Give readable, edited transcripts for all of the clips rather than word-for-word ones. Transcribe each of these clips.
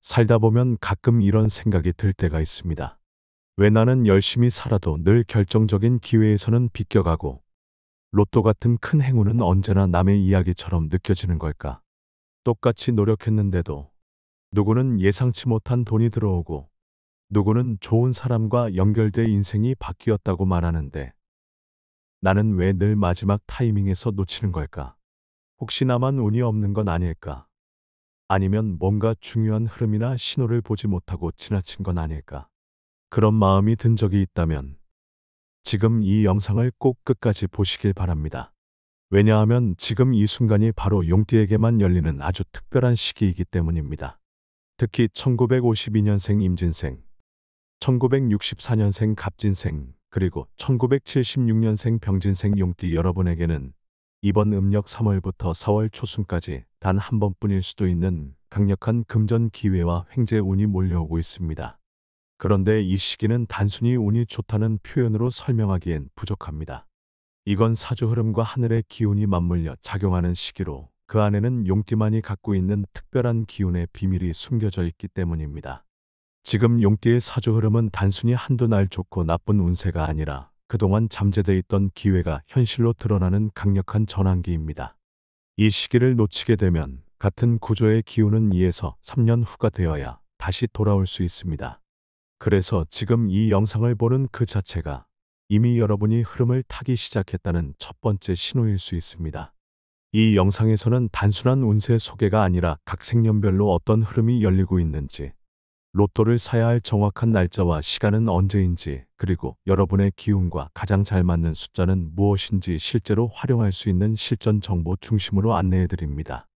살다 보면 가끔 이런 생각이 들 때가 있습니다. 왜 나는 열심히 살아도 늘 결정적인 기회에서는 비껴가고 로또 같은 큰 행운은 언제나 남의 이야기처럼 느껴지는 걸까? 똑같이 노력했는데도 누구는 예상치 못한 돈이 들어오고 누구는 좋은 사람과 연결돼 인생이 바뀌었다고 말하는데 나는 왜 늘 마지막 타이밍에서 놓치는 걸까? 혹시 나만 운이 없는 건 아닐까? 아니면 뭔가 중요한 흐름이나 신호를 보지 못하고 지나친 건 아닐까? 그런 마음이 든 적이 있다면 지금 이 영상을 꼭 끝까지 보시길 바랍니다. 왜냐하면 지금 이 순간이 바로 용띠에게만 열리는 아주 특별한 시기이기 때문입니다. 특히 1952년생 임진생, 1964년생 갑진생, 그리고 1976년생 병진생 용띠 여러분에게는 이번 음력 3월부터 4월 초순까지 단 한 번뿐일 수도 있는 강력한 금전 기회와 횡재 운이 몰려오고 있습니다. 그런데 이 시기는 단순히 운이 좋다는 표현으로 설명하기엔 부족합니다. 이건 사주 흐름과 하늘의 기운이 맞물려 작용하는 시기로 그 안에는 용띠만이 갖고 있는 특별한 기운의 비밀이 숨겨져 있기 때문입니다. 지금 용띠의 사주 흐름은 단순히 한두 날 좋고 나쁜 운세가 아니라 그동안 잠재돼 있던 기회가 현실로 드러나는 강력한 전환기입니다. 이 시기를 놓치게 되면 같은 구조의 기운은 2에서 3년 후가 되어야 다시 돌아올 수 있습니다. 그래서 지금 이 영상을 보는 그 자체가 이미 여러분이 흐름을 타기 시작했다는 첫 번째 신호일 수 있습니다. 이 영상에서는 단순한 운세 소개가 아니라 각 생년별로 어떤 흐름이 열리고 있는지, 로또를 사야 할 정확한 날짜와 시간은 언제인지, 그리고 여러분의 기운과 가장 잘 맞는 숫자는 무엇인지 실제로 활용할 수 있는 실전 정보 중심으로 안내해 드립니다.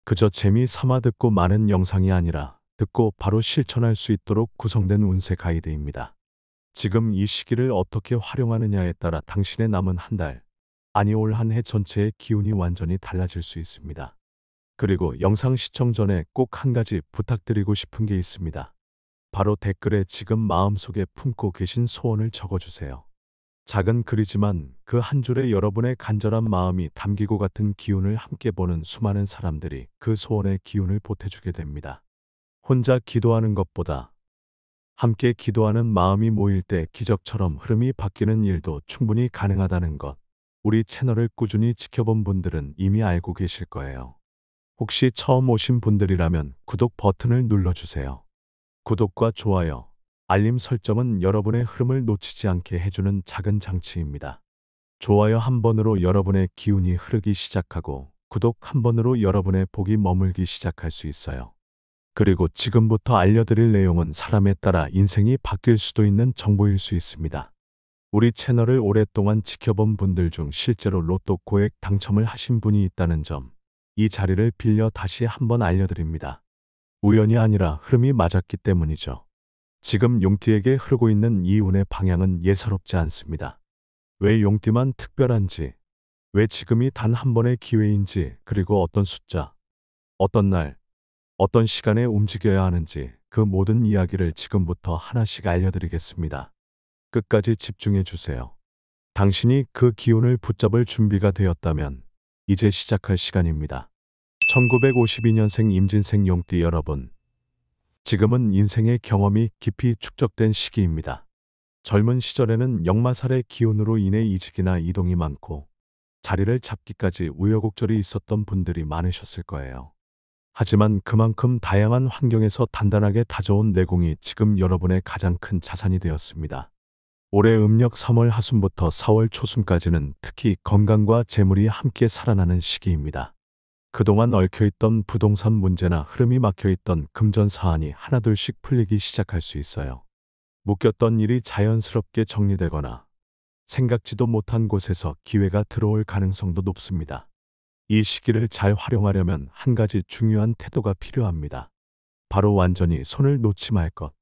그저 재미 삼아 듣고 마는 영상이 아니라 듣고 바로 실천할 수 있도록 구성된 운세 가이드입니다. 지금 이 시기를 어떻게 활용하느냐에 따라 당신의 남은 한 달, 아니 올 한 해 전체의 기운이 완전히 달라질 수 있습니다. 그리고 영상 시청 전에 꼭 한 가지 부탁드리고 싶은 게 있습니다. 바로 댓글에 지금 마음속에 품고 계신 소원을 적어주세요. 작은 글이지만 그 한 줄에 여러분의 간절한 마음이 담기고 같은 기운을 함께 보는 수많은 사람들이 그 소원의 기운을 보태주게 됩니다. 혼자 기도하는 것보다 함께 기도하는 마음이 모일 때 기적처럼 흐름이 바뀌는 일도 충분히 가능하다는 것. 우리 채널을 꾸준히 지켜본 분들은 이미 알고 계실 거예요. 혹시 처음 오신 분들이라면 구독 버튼을 눌러주세요. 구독과 좋아요, 알림 설정은 여러분의 흐름을 놓치지 않게 해주는 작은 장치입니다. 좋아요 한 번으로 여러분의 기운이 흐르기 시작하고 구독 한 번으로 여러분의 복이 머물기 시작할 수 있어요. 그리고 지금부터 알려드릴 내용은 사람에 따라 인생이 바뀔 수도 있는 정보일 수 있습니다. 우리 채널을 오랫동안 지켜본 분들 중 실제로 로또 고액 당첨을 하신 분이 있다는 점, 이 자리를 빌려 다시 한번 알려드립니다. 우연이 아니라 흐름이 맞았기 때문이죠. 지금 용띠에게 흐르고 있는 이 운의 방향은 예사롭지 않습니다. 왜 용띠만 특별한지, 왜 지금이 단 한 번의 기회인지, 그리고 어떤 숫자, 어떤 날, 어떤 시간에 움직여야 하는지 그 모든 이야기를 지금부터 하나씩 알려드리겠습니다. 끝까지 집중해 주세요. 당신이 그 기운을 붙잡을 준비가 되었다면 이제 시작할 시간입니다. 1952년생 임진생 용띠 여러분, 지금은 인생의 경험이 깊이 축적된 시기입니다. 젊은 시절에는 역마살의 기운으로 인해 이직이나 이동이 많고 자리를 잡기까지 우여곡절이 있었던 분들이 많으셨을 거예요. 하지만 그만큼 다양한 환경에서 단단하게 다져온 내공이 지금 여러분의 가장 큰 자산이 되었습니다. 올해 음력 3월 하순부터 4월 초순까지는 특히 건강과 재물이 함께 살아나는 시기입니다. 그동안 얽혀있던 부동산 문제나 흐름이 막혀있던 금전 사안이 하나둘씩 풀리기 시작할 수 있어요. 묶였던 일이 자연스럽게 정리되거나 생각지도 못한 곳에서 기회가 들어올 가능성도 높습니다. 이 시기를 잘 활용하려면 한 가지 중요한 태도가 필요합니다. 바로 완전히 손을 놓지 말 것.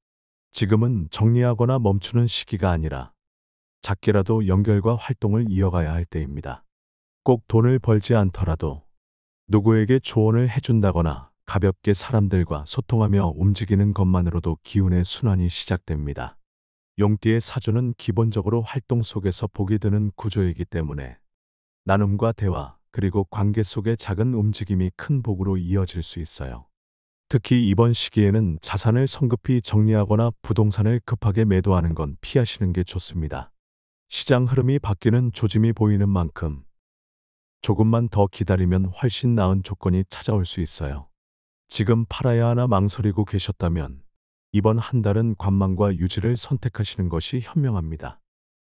지금은 정리하거나 멈추는 시기가 아니라 작게라도 연결과 활동을 이어가야 할 때입니다. 꼭 돈을 벌지 않더라도 누구에게 조언을 해준다거나 가볍게 사람들과 소통하며 움직이는 것만으로도 기운의 순환이 시작됩니다. 용띠의 사주는 기본적으로 활동 속에서 복이 드는 구조이기 때문에 나눔과 대화, 그리고 관계 속의 작은 움직임이 큰 복으로 이어질 수 있어요. 특히 이번 시기에는 자산을 성급히 정리하거나 부동산을 급하게 매도하는 건 피하시는 게 좋습니다. 시장 흐름이 바뀌는 조짐이 보이는 만큼 조금만 더 기다리면 훨씬 나은 조건이 찾아올 수 있어요. 지금 팔아야 하나 망설이고 계셨다면 이번 한 달은 관망과 유지를 선택하시는 것이 현명합니다.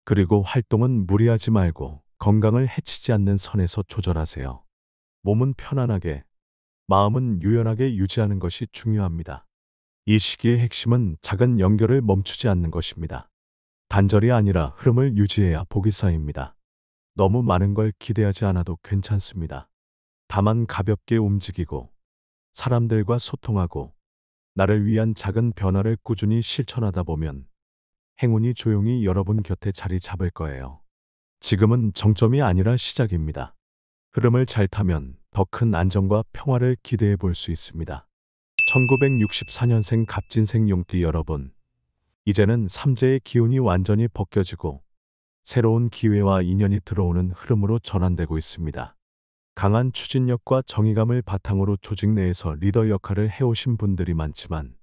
그리고 활동은 무리하지 말고 건강을 해치지 않는 선에서 조절하세요. 몸은 편안하게, 마음은 유연하게 유지하는 것이 중요합니다. 이 시기의 핵심은 작은 연결을 멈추지 않는 것입니다. 단절이 아니라 흐름을 유지해야 복이 쌓입니다. 너무 많은 걸 기대하지 않아도 괜찮습니다. 다만 가볍게 움직이고 사람들과 소통하고 나를 위한 작은 변화를 꾸준히 실천하다 보면 행운이 조용히 여러분 곁에 자리 잡을 거예요. 지금은 정점이 아니라 시작입니다. 흐름을 잘 타면 더 큰 안정과 평화를 기대해 볼 수 있습니다. 1964년생 갑진생 용띠 여러분, 이제는 삼재의 기운이 완전히 벗겨지고 새로운 기회와 인연이 들어오는 흐름으로 전환되고 있습니다. 강한 추진력과 정의감을 바탕으로 조직 내에서 리더 역할을 해오신 분들이 많지만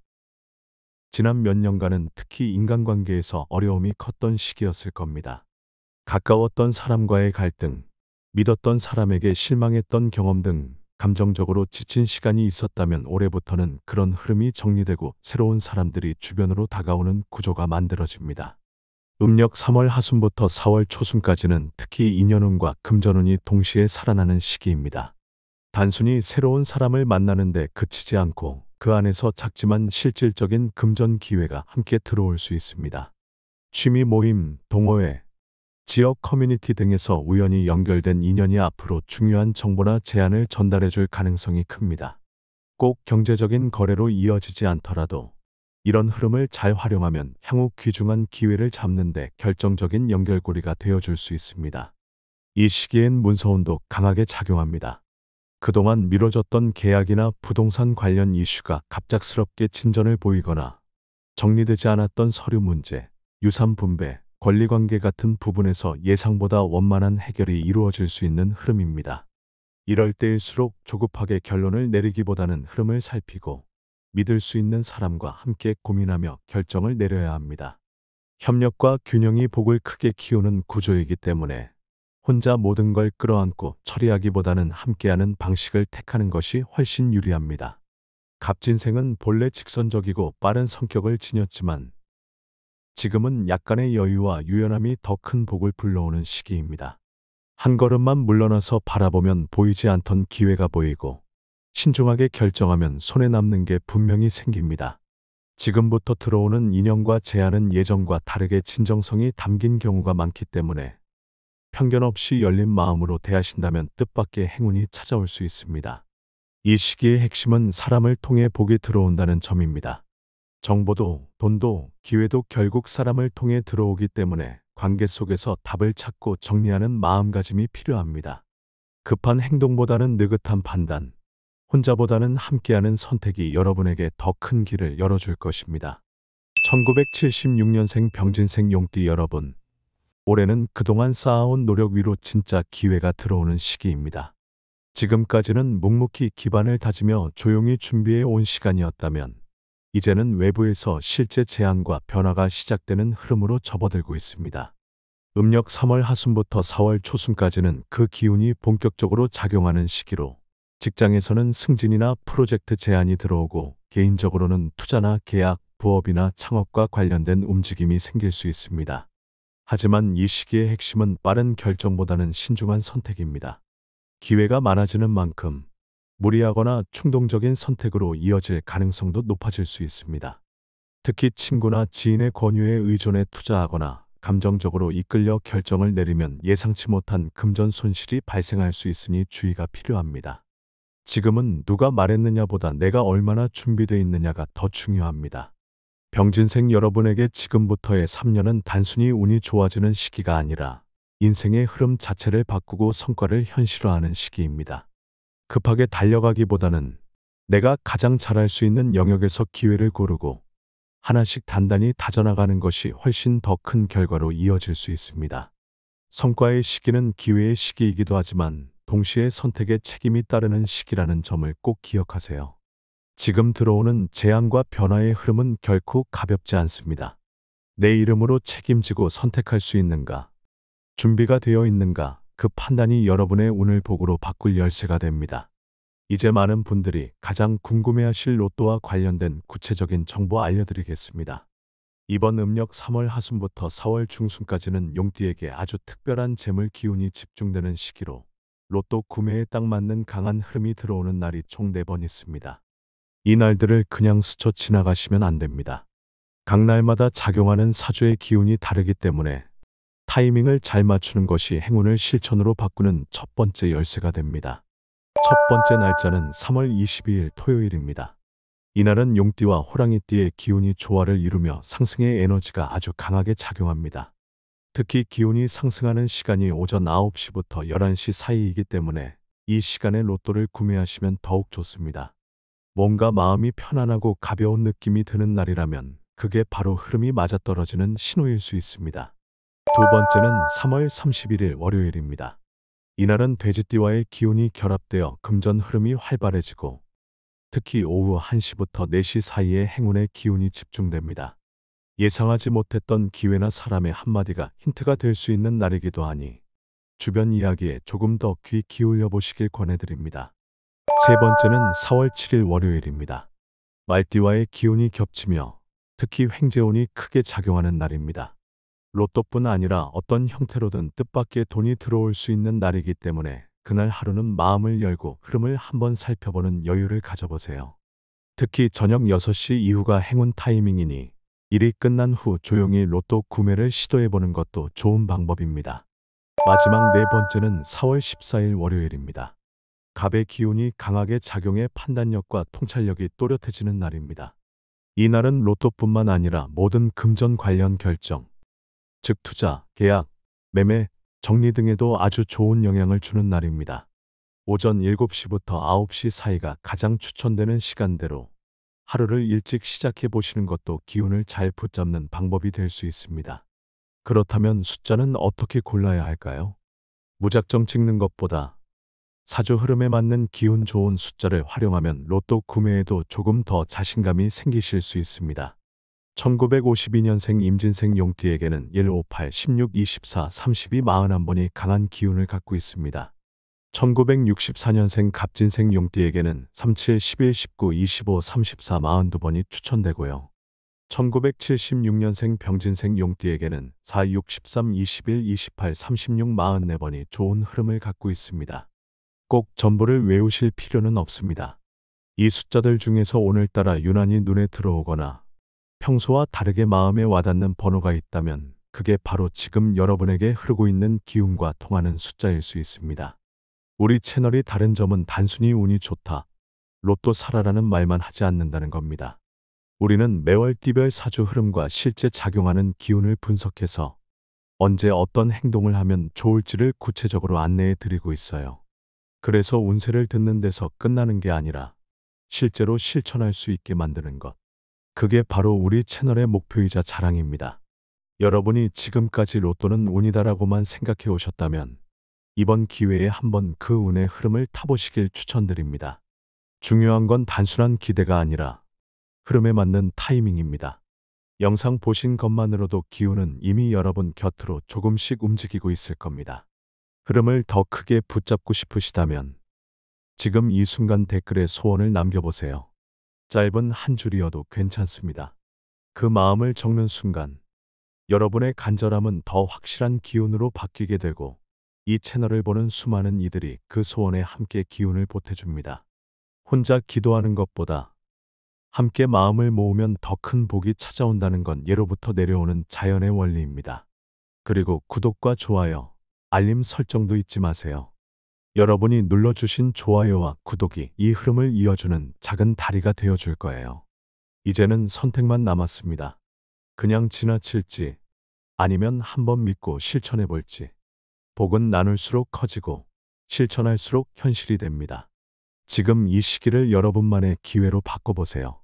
지난 몇 년간은 특히 인간관계에서 어려움이 컸던 시기였을 겁니다. 가까웠던 사람과의 갈등, 믿었던 사람에게 실망했던 경험 등 감정적으로 지친 시간이 있었다면 올해부터는 그런 흐름이 정리되고 새로운 사람들이 주변으로 다가오는 구조가 만들어집니다. 음력 3월 하순부터 4월 초순까지는 특히 인연운과 금전운이 동시에 살아나는 시기입니다. 단순히 새로운 사람을 만나는데 그치지 않고 그 안에서 작지만 실질적인 금전 기회가 함께 들어올 수 있습니다. 취미 모임, 동호회, 지역 커뮤니티 등에서 우연히 연결된 인연이 앞으로 중요한 정보나 제안을 전달해 줄 가능성이 큽니다. 꼭 경제적인 거래로 이어지지 않더라도 이런 흐름을 잘 활용하면 향후 귀중한 기회를 잡는 데 결정적인 연결고리가 되어줄 수 있습니다. 이 시기엔 문서운도 강하게 작용합니다. 그동안 미뤄졌던 계약이나 부동산 관련 이슈가 갑작스럽게 진전을 보이거나 정리되지 않았던 서류 문제, 유산 분배, 권리관계 같은 부분에서 예상보다 원만한 해결이 이루어질 수 있는 흐름입니다. 이럴 때일수록 조급하게 결론을 내리기보다는 흐름을 살피고 믿을 수 있는 사람과 함께 고민하며 결정을 내려야 합니다. 협력과 균형이 복을 크게 키우는 구조이기 때문에 혼자 모든 걸 끌어안고 처리하기보다는 함께하는 방식을 택하는 것이 훨씬 유리합니다. 갑진생은 본래 직선적이고 빠른 성격을 지녔지만 지금은 약간의 여유와 유연함이 더 큰 복을 불러오는 시기입니다. 한 걸음만 물러나서 바라보면 보이지 않던 기회가 보이고 신중하게 결정하면 손에 남는 게 분명히 생깁니다. 지금부터 들어오는 인연과 제안은 예정과 다르게 진정성이 담긴 경우가 많기 때문에 편견 없이 열린 마음으로 대하신다면 뜻밖의 행운이 찾아올 수 있습니다. 이 시기의 핵심은 사람을 통해 복이 들어온다는 점입니다. 정보도, 돈도, 기회도 결국 사람을 통해 들어오기 때문에 관계 속에서 답을 찾고 정리하는 마음가짐이 필요합니다. 급한 행동보다는 느긋한 판단, 혼자보다는 함께하는 선택이 여러분에게 더 큰 길을 열어줄 것입니다. 1976년생 병진생 용띠 여러분, 올해는 그동안 쌓아온 노력 위로 진짜 기회가 들어오는 시기입니다. 지금까지는 묵묵히 기반을 다지며 조용히 준비해 온 시간이었다면 이제는 외부에서 실제 제안과 변화가 시작되는 흐름으로 접어들고 있습니다. 음력 3월 하순부터 4월 초순까지는 그 기운이 본격적으로 작용하는 시기로 직장에서는 승진이나 프로젝트 제안이 들어오고 개인적으로는 투자나 계약, 부업이나 창업과 관련된 움직임이 생길 수 있습니다. 하지만 이 시기의 핵심은 빠른 결정보다는 신중한 선택입니다. 기회가 많아지는 만큼 무리하거나 충동적인 선택으로 이어질 가능성도 높아질 수 있습니다. 특히 친구나 지인의 권유에 의존해 투자하거나 감정적으로 이끌려 결정을 내리면 예상치 못한 금전 손실이 발생할 수 있으니 주의가 필요합니다. 지금은 누가 말했느냐보다 내가 얼마나 준비되어 있느냐가 더 중요합니다. 병진생 여러분에게 지금부터의 3년은 단순히 운이 좋아지는 시기가 아니라 인생의 흐름 자체를 바꾸고 성과를 현실화하는 시기입니다. 급하게 달려가기보다는 내가 가장 잘할 수 있는 영역에서 기회를 고르고 하나씩 단단히 다져나가는 것이 훨씬 더 큰 결과로 이어질 수 있습니다. 성과의 시기는 기회의 시기이기도 하지만 동시에 선택에 책임이 따르는 시기라는 점을 꼭 기억하세요. 지금 들어오는 재앙과 변화의 흐름은 결코 가볍지 않습니다. 내 이름으로 책임지고 선택할 수 있는가? 준비가 되어 있는가? 그 판단이 여러분의 운을 복으로 바꿀 열쇠가 됩니다. 이제 많은 분들이 가장 궁금해하실 로또와 관련된 구체적인 정보 알려드리겠습니다. 이번 음력 3월 하순부터 4월 중순까지는 용띠에게 아주 특별한 재물 기운이 집중되는 시기로 로또 구매에 딱 맞는 강한 흐름이 들어오는 날이 총 4번 있습니다. 이 날들을 그냥 스쳐 지나가시면 안 됩니다. 각 날마다 작용하는 사주의 기운이 다르기 때문에 타이밍을 잘 맞추는 것이 행운을 실천으로 바꾸는 첫 번째 열쇠가 됩니다. 첫 번째 날짜는 3월 22일 토요일입니다. 이날은 용띠와 호랑이띠의 기운이 조화를 이루며 상승의 에너지가 아주 강하게 작용합니다. 특히 기운이 상승하는 시간이 오전 9시부터 11시 사이이기 때문에 이 시간에 로또를 구매하시면 더욱 좋습니다. 뭔가 마음이 편안하고 가벼운 느낌이 드는 날이라면 그게 바로 흐름이 맞아떨어지는 신호일 수 있습니다. 두 번째는 3월 31일 월요일입니다. 이날은 돼지띠와의 기운이 결합되어 금전 흐름이 활발해지고 특히 오후 1시부터 4시 사이에 행운의 기운이 집중됩니다. 예상하지 못했던 기회나 사람의 한마디가 힌트가 될 수 있는 날이기도 하니 주변 이야기에 조금 더 귀 기울여 보시길 권해드립니다. 세 번째는 4월 7일 월요일입니다. 말띠와의 기운이 겹치며 특히 횡재운이 크게 작용하는 날입니다. 로또뿐 아니라 어떤 형태로든 뜻밖의 돈이 들어올 수 있는 날이기 때문에 그날 하루는 마음을 열고 흐름을 한번 살펴보는 여유를 가져보세요. 특히 저녁 6시 이후가 행운 타이밍이니 일이 끝난 후 조용히 로또 구매를 시도해보는 것도 좋은 방법입니다. 마지막 네 번째는 4월 14일 월요일입니다. 갑의 기운이 강하게 작용해 판단력과 통찰력이 또렷해지는 날입니다. 이 날은 로또뿐만 아니라 모든 금전 관련 결정, 즉 투자, 계약, 매매, 정리 등에도 아주 좋은 영향을 주는 날입니다. 오전 7시부터 9시 사이가 가장 추천되는 시간대로 하루를 일찍 시작해 보시는 것도 기운을 잘 붙잡는 방법이 될 수 있습니다. 그렇다면 숫자는 어떻게 골라야 할까요? 무작정 찍는 것보다 사주 흐름에 맞는 기운 좋은 숫자를 활용하면 로또 구매에도 조금 더 자신감이 생기실 수 있습니다. 1952년생 임진생 용띠에게는 1, 5, 8, 16, 24, 32, 41번이 강한 기운을 갖고 있습니다. 1964년생 갑진생 용띠에게는 3, 7, 11, 19, 25, 34, 42번이 추천되고요. 1976년생 병진생 용띠에게는 4, 6, 13, 21, 28, 36, 44번이 좋은 흐름을 갖고 있습니다. 꼭 전부를 외우실 필요는 없습니다. 이 숫자들 중에서 오늘따라 유난히 눈에 들어오거나 평소와 다르게 마음에 와닿는 번호가 있다면 그게 바로 지금 여러분에게 흐르고 있는 기운과 통하는 숫자일 수 있습니다. 우리 채널이 다른 점은 단순히 운이 좋다, 로또 사라라는 말만 하지 않는다는 겁니다. 우리는 매월 띠별 사주 흐름과 실제 작용하는 기운을 분석해서 언제 어떤 행동을 하면 좋을지를 구체적으로 안내해 드리고 있어요. 그래서 운세를 듣는 데서 끝나는 게 아니라 실제로 실천할 수 있게 만드는 것. 그게 바로 우리 채널의 목표이자 자랑입니다. 여러분이 지금까지 로또는 운이다라고만 생각해 오셨다면 이번 기회에 한번 그 운의 흐름을 타보시길 추천드립니다. 중요한 건 단순한 기대가 아니라 흐름에 맞는 타이밍입니다. 영상 보신 것만으로도 기운은 이미 여러분 곁으로 조금씩 움직이고 있을 겁니다. 흐름을 더 크게 붙잡고 싶으시다면 지금 이 순간 댓글에 소원을 남겨보세요. 짧은 한 줄이어도 괜찮습니다. 그 마음을 적는 순간 여러분의 간절함은 더 확실한 기운으로 바뀌게 되고 이 채널을 보는 수많은 이들이 그 소원에 함께 기운을 보태줍니다. 혼자 기도하는 것보다 함께 마음을 모으면 더 큰 복이 찾아온다는 건 예로부터 내려오는 자연의 원리입니다. 그리고 구독과 좋아요, 알림 설정도 잊지 마세요. 여러분이 눌러주신 좋아요와 구독이 이 흐름을 이어주는 작은 다리가 되어줄 거예요. 이제는 선택만 남았습니다. 그냥 지나칠지 아니면 한번 믿고 실천해볼지. 복은 나눌수록 커지고 실천할수록 현실이 됩니다. 지금 이 시기를 여러분만의 기회로 바꿔보세요.